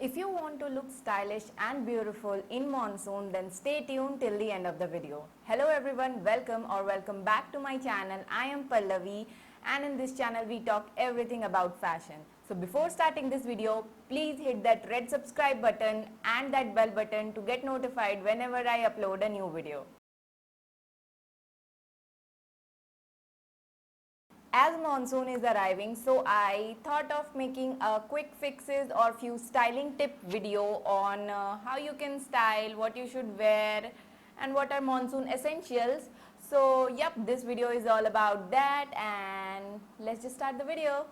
If you want to look stylish and beautiful in monsoon, then stay tuned till the end of the video. Hello everyone, welcome back to my channel. I am Pallavi and in this channel we talk everything about fashion. So before starting this video, please hit that red subscribe button and that bell button to get notified whenever I upload a new video. As monsoon is arriving, so I thought of making a quick fixes or few styling tip video on how you can style, what you should wear and what are monsoon essentials. So yep, this video is all about that and let's just start the video.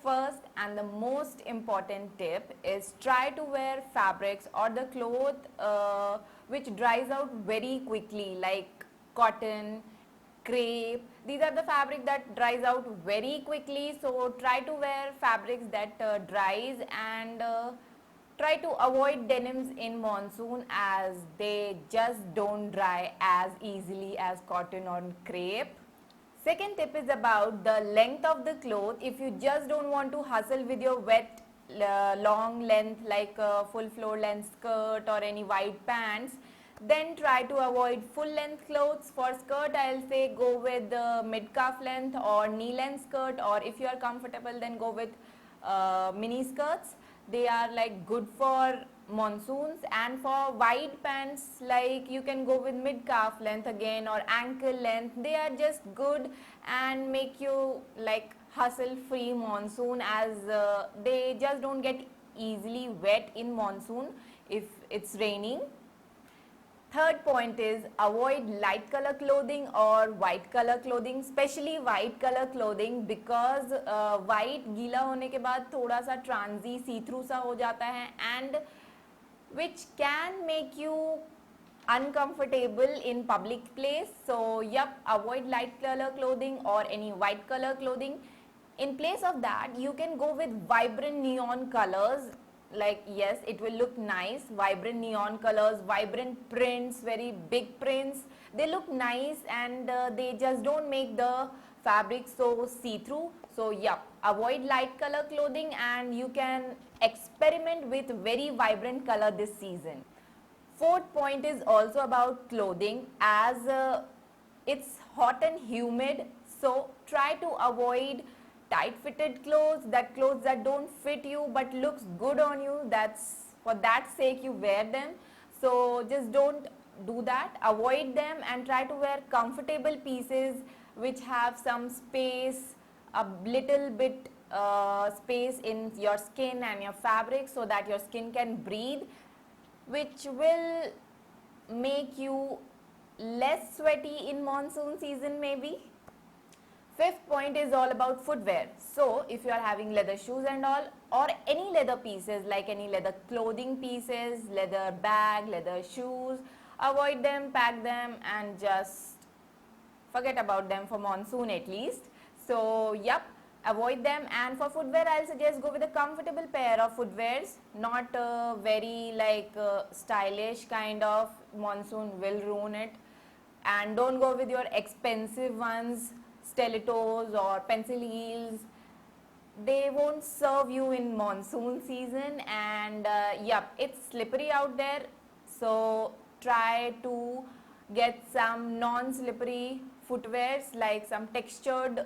First and the most important tip is try to wear fabrics or the cloth which dries out very quickly, like cotton, crepe. These are the fabric that dries out very quickly, so try to wear fabrics that dries and try to avoid denims in monsoon as they just don't dry as easily as cotton or crepe. Second tip is about the length of the cloth. If you just don't want to hustle with your wet long length like a full floor length skirt or any wide pants, then try to avoid full length clothes. For skirt, I'll say go with the mid calf length or knee length skirt, or if you are comfortable then go with mini skirts. They are like good for monsoons. And for wide pants, like you can go with mid calf length again or ankle length. They are just good and make you like hustle free monsoon as they just don't get easily wet in monsoon if it's raining. Third point is avoid light color clothing or white color clothing, especially white color clothing because white गीला होने के बाद थोड़ा सा ट्रांजी सी through सा हो जाता है and which can make you uncomfortable in public place. So yep, avoid light color clothing or any white color clothing. In place of that, you can go with vibrant neon colors. Like yes, it will look nice, vibrant neon colors, vibrant prints, very big prints. They look nice and they just don't make the fabric so see-through. So yeah, avoid light color clothing and you can experiment with very vibrant color this season. Fourth point is also about clothing as it's hot and humid, so try to avoid tight fitted clothes that don't fit you but looks good on you. That's for that sake you wear them, so just don't do that, avoid them and try to wear comfortable pieces which have some space, a little bit space in your skin and your fabric so that your skin can breathe, which will make you less sweaty in monsoon season maybe. Fifth point is all about footwear. So if you are having leather shoes and all or any leather pieces like any leather clothing pieces, leather bag, leather shoes, avoid them, pack them and just forget about them for monsoon at least. So yep, avoid them. And for footwear I'll suggest go with a comfortable pair of footwears, not very like stylish kind of, monsoon will ruin it. And don't go with your expensive ones, stilettos or pencil heels. They won't serve you in monsoon season and yep, it's slippery out there, so try to get some non-slippery footwears like some textured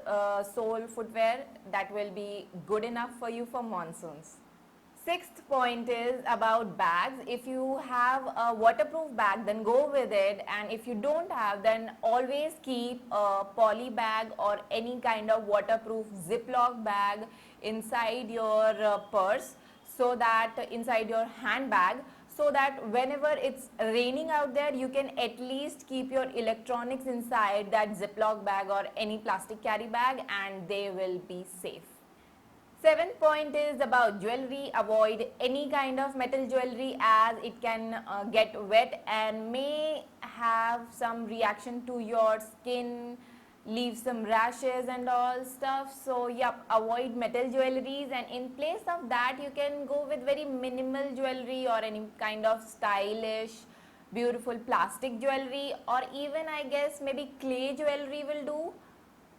sole footwear that will be good enough for you for monsoons. Sixth point is about bags. If you have a waterproof bag, then go with it, and if you don't have, then always keep a poly bag or any kind of waterproof Ziploc bag inside your purse, so that inside your handbag, so that whenever it's raining out there, you can at least keep your electronics inside that Ziploc bag or any plastic carry bag and they will be safe. Seventh point is about jewelry. Avoid any kind of metal jewelry as it can get wet and may have some reaction to your skin, leave some rashes and all stuff. So yep, avoid metal jewelries and in place of that you can go with very minimal jewelry or any kind of stylish beautiful plastic jewelry, or even I guess maybe clay jewelry will do.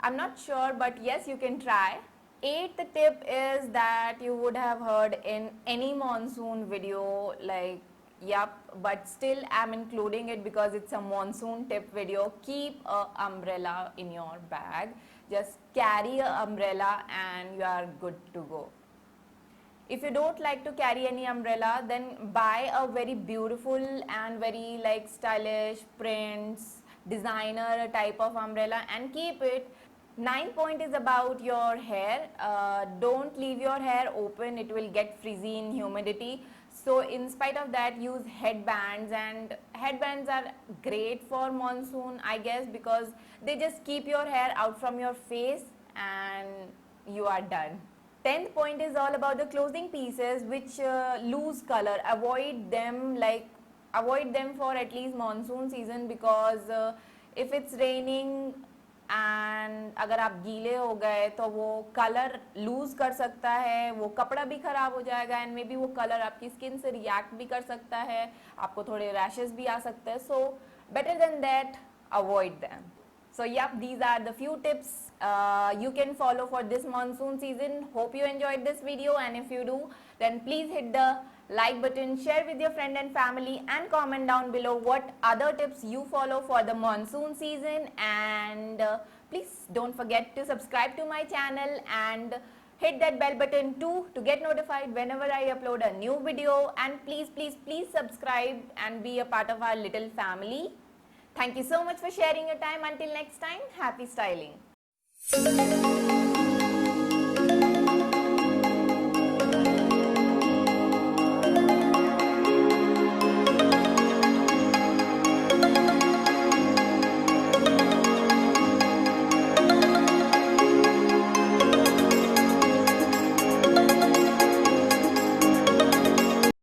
I'm not sure, but yes, you can try. eighth tip is that you would have heard in any monsoon video, like, yup, but still I'm including it because it's a monsoon tip video. Keep a umbrella in your bag. Just carry a umbrella and you are good to go. If you don't like to carry any umbrella, then buy a very beautiful and very like stylish prints, designer type of umbrella and keep it. Ninth point is about your hair. Don't leave your hair open, it will get frizzy in humidity. So in spite of that, use headbands, and headbands are great for monsoon, I guess, because they just keep your hair out from your face and you are done. 10th point is all about the clothing pieces which lose color. Avoid them for at least monsoon season, because if it's raining and अगर आप गीले हो गए तो वो colour loose कर सकता है, वो कपड़ा भी खराब हो जाएगा एंड मे बी वो कलर आपकी स्किन से रिएक्ट भी कर सकता है, आपको थोड़े रैशेस भी आ सकते हैं. So better than that, avoid them. So yep, these are the few tips you can follow for this monsoon season. Hope you enjoyed this video, and if you do, then please hit the like button, share with your friend and family, and comment down below what other tips you follow for the monsoon season. And please don't forget to subscribe to my channel and hit that bell button too to get notified whenever I upload a new video. And please subscribe and be a part of our little family. Thank you so much for sharing your time. Until next time, happy styling.